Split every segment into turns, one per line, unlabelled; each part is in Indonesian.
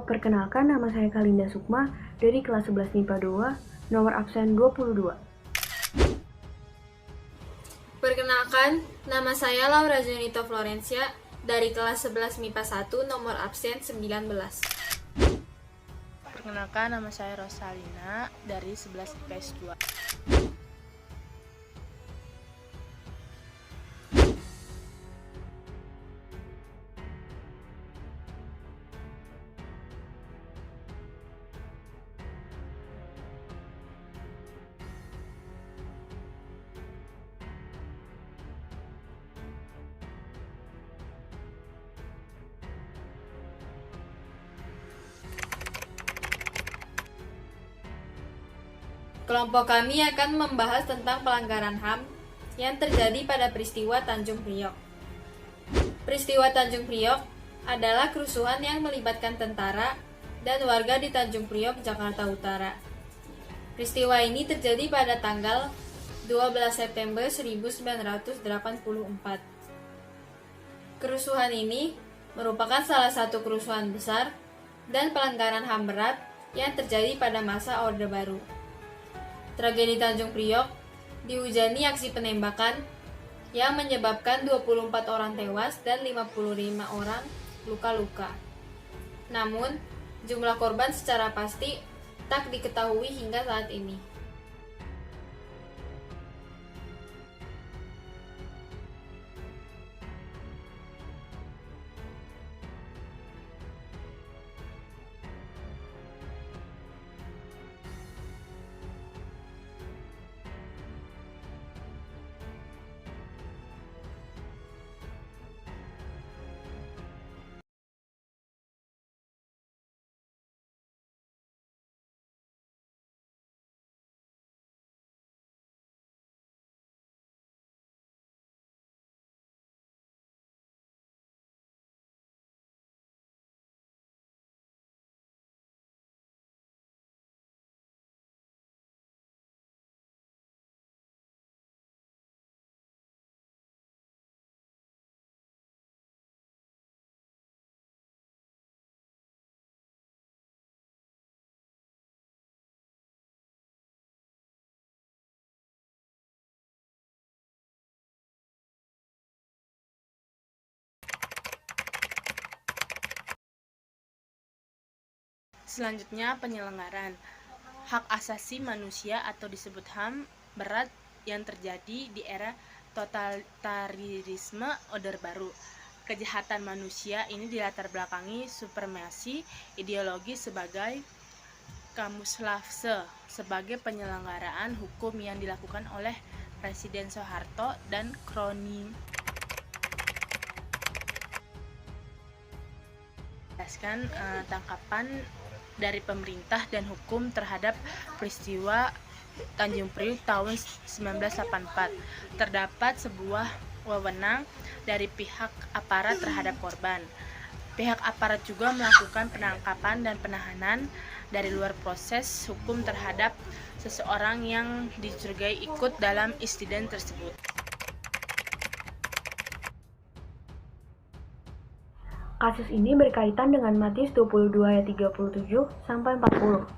Perkenalkan, nama saya Kalinda Sukma dari kelas 11 MIPA 2, nomor absen 22.
Perkenalkan, nama saya Laura Junito Florencia dari kelas 11 MIPA 1, nomor absen 19.
Perkenalkan, nama saya Rosalina dari 11 IPS 2.
Kelompok kami akan membahas tentang pelanggaran HAM yang terjadi pada peristiwa Tanjung Priok. Peristiwa Tanjung Priok adalah kerusuhan yang melibatkan tentara dan warga di Tanjung Priok, Jakarta Utara. Peristiwa ini terjadi pada tanggal 12 September 1984. Kerusuhan ini merupakan salah satu kerusuhan besar dan pelanggaran HAM berat yang terjadi pada masa Orde Baru. Tragedi Tanjung Priok dihujani aksi penembakan yang menyebabkan 24 orang tewas dan 55 orang luka-luka. Namun, jumlah korban secara pasti tak diketahui hingga saat ini.
Selanjutnya, penyelenggaraan hak asasi manusia atau disebut HAM berat yang terjadi di era totalitarisme Orde Baru. Kejahatan manusia ini dilatar belakangi supremasi ideologi sebagai kamuflase sebagai penyelenggaraan hukum yang dilakukan oleh Presiden Soeharto dan kroni tangkapan dari pemerintah dan hukum terhadap peristiwa Tanjung Priok tahun 1984. Terdapat sebuah wewenang dari pihak aparat terhadap korban. Pihak aparat juga melakukan penangkapan dan penahanan dari luar proses hukum terhadap seseorang yang dicurigai ikut dalam insiden tersebut.
Kasus ini berkaitan dengan Matius 22 ayat 37 sampai 40.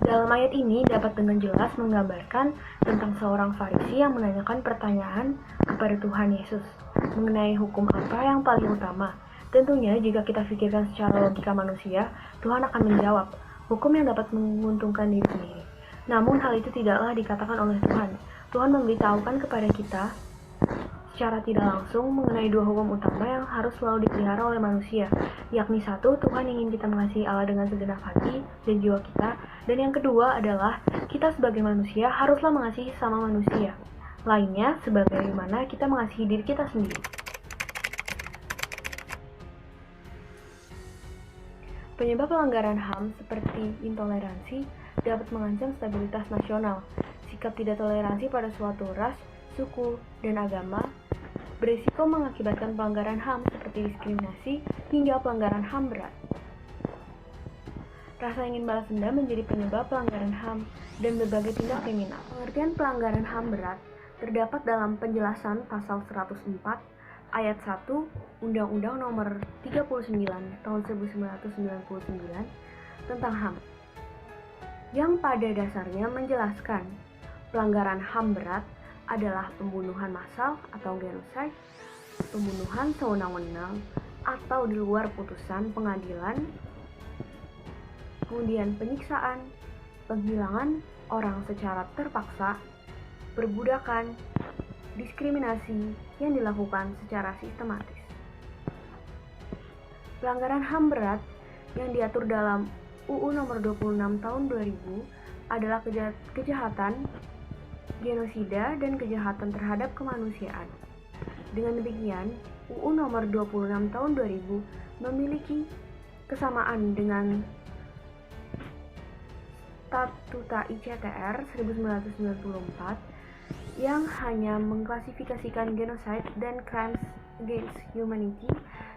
Dalam ayat ini dapat dengan jelas menggambarkan tentang seorang Farisi yang menanyakan pertanyaan kepada Tuhan Yesus mengenai hukum apa yang paling utama. Tentunya jika kita pikirkan secara logika manusia, Tuhan akan menjawab, hukum yang dapat menguntungkan diri sendiri. Namun hal itu tidaklah dikatakan oleh Tuhan. Tuhan memberitahukan kepada kita secara tidak langsung mengenai dua hukum utama yang harus selalu dipelihara oleh manusia, yakni satu, Tuhan ingin kita mengasihi Allah dengan segenap hati dan jiwa kita, dan yang kedua adalah kita sebagai manusia haruslah mengasihi sama manusia lainnya sebagaimana kita mengasihi diri kita sendiri. Penyebab pelanggaran HAM seperti intoleransi dapat mengancam stabilitas nasional. Sikap tidak toleransi pada suatu ras, suku, dan agama berisiko mengakibatkan pelanggaran HAM seperti diskriminasi hingga pelanggaran HAM berat. Rasa ingin balas dendam menjadi penyebab pelanggaran HAM dan berbagai tindak kriminal. Pengertian pelanggaran HAM berat terdapat dalam penjelasan pasal 104 ayat 1 Undang-Undang Nomor 39 Tahun 1999 tentang HAM, yang pada dasarnya menjelaskan pelanggaran HAM berat adalah pembunuhan massal atau genocide, pembunuhan sewenang-wenang atau di luar putusan pengadilan, kemudian penyiksaan, penghilangan orang secara terpaksa, perbudakan, diskriminasi yang dilakukan secara sistematis. Pelanggaran HAM berat yang diatur dalam UU Nomor 26 Tahun 2000 adalah kejahatan, genosida, dan kejahatan terhadap kemanusiaan. Dengan demikian, UU Nomor 26 Tahun 2000 memiliki kesamaan dengan Statuta ICTR 1994 yang hanya mengklasifikasikan genocide dan crimes against humanity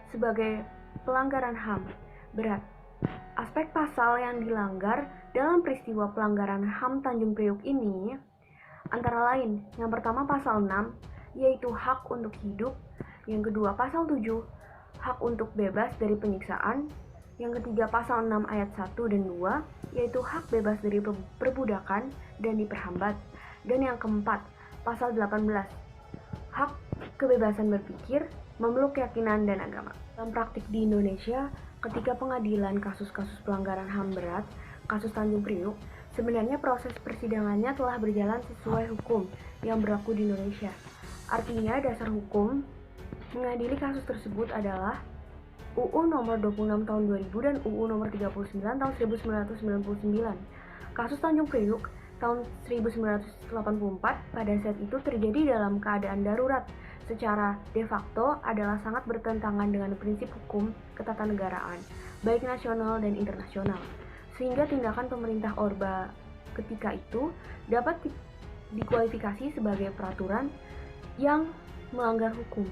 sebagai pelanggaran HAM berat. Aspek pasal yang dilanggar dalam peristiwa pelanggaran HAM Tanjung Priok ini antara lain, yang pertama pasal 6 yaitu hak untuk hidup, yang kedua pasal 7 hak untuk bebas dari penyiksaan, yang ketiga pasal 6 ayat 1 dan 2 yaitu hak bebas dari perbudakan dan diperhambat, dan yang keempat pasal 18 hak kebebasan berpikir, memeluk keyakinan dan agama. Dalam praktik di Indonesia, ketika pengadilan kasus-kasus pelanggaran HAM berat, kasus Tanjung Priok, sebenarnya proses persidangannya telah berjalan sesuai hukum yang berlaku di Indonesia. Artinya dasar hukum mengadili kasus tersebut adalah UU Nomor 26 Tahun 2000 dan UU Nomor 39 Tahun 1999. Kasus Tanjung Priok tahun 1984 pada saat itu terjadi dalam keadaan darurat. Secara de facto adalah sangat bertentangan dengan prinsip hukum ketatanegaraan, baik nasional dan internasional. Sehingga tindakan pemerintah Orba ketika itu dapat dikualifikasi sebagai peraturan yang melanggar hukum.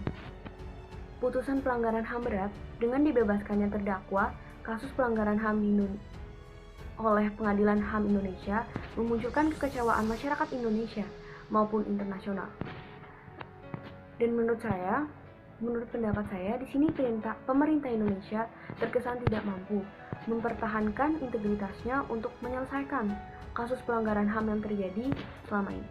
Putusan pelanggaran HAM berat dengan dibebaskannya terdakwa kasus pelanggaran HAM oleh Pengadilan HAM Indonesia memunculkan kekecewaan masyarakat Indonesia maupun internasional. Dan menurut pendapat saya, di sini pemerintah Indonesia terkesan tidak mampu mempertahankan integritasnya untuk menyelesaikan kasus pelanggaran HAM yang terjadi selama ini.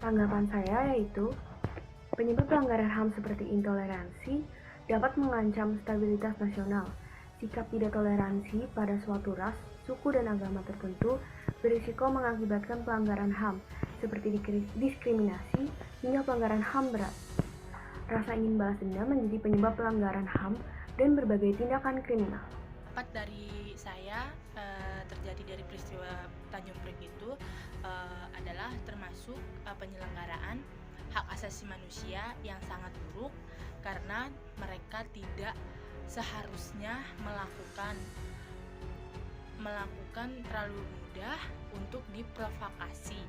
Tanggapan saya yaitu, penyebab pelanggaran HAM seperti intoleransi dapat mengancam stabilitas nasional. Sikap tidak toleransi pada suatu ras, suku, dan agama tertentu berisiko mengakibatkan pelanggaran HAM seperti diskriminasi hingga pelanggaran HAM berat. Rasa ingin balas dendam menjadi penyebab pelanggaran HAM dan berbagai tindakan kriminal.
Pendapat dari saya terjadi dari peristiwa Tanjung Priok itu adalah termasuk penyelenggaraan hak asasi manusia yang sangat buruk, karena mereka tidak seharusnya melakukan terlalu mudah untuk diprovokasi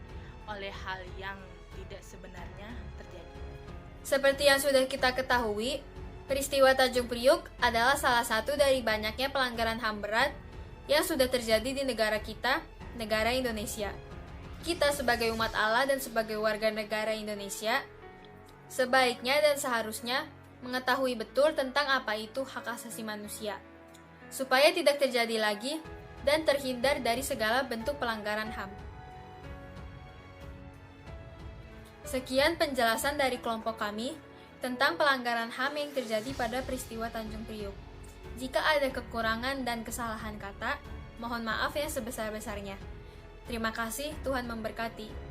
oleh hal yang tidak sebenarnya terjadi.
Seperti yang sudah kita ketahui, peristiwa Tanjung Priok adalah salah satu dari banyaknya pelanggaran HAM berat yang sudah terjadi di negara kita, negara Indonesia. Kita sebagai umat Allah dan sebagai warga negara Indonesia, sebaiknya dan seharusnya mengetahui betul tentang apa itu hak asasi manusia. supaya tidak terjadi lagi dan terhindar dari segala bentuk pelanggaran HAM. Sekian penjelasan dari kelompok kami tentang pelanggaran HAM yang terjadi pada peristiwa Tanjung Priok. Jika ada kekurangan dan kesalahan kata, mohon maaf yang sebesar-besarnya. Terima kasih, Tuhan memberkati.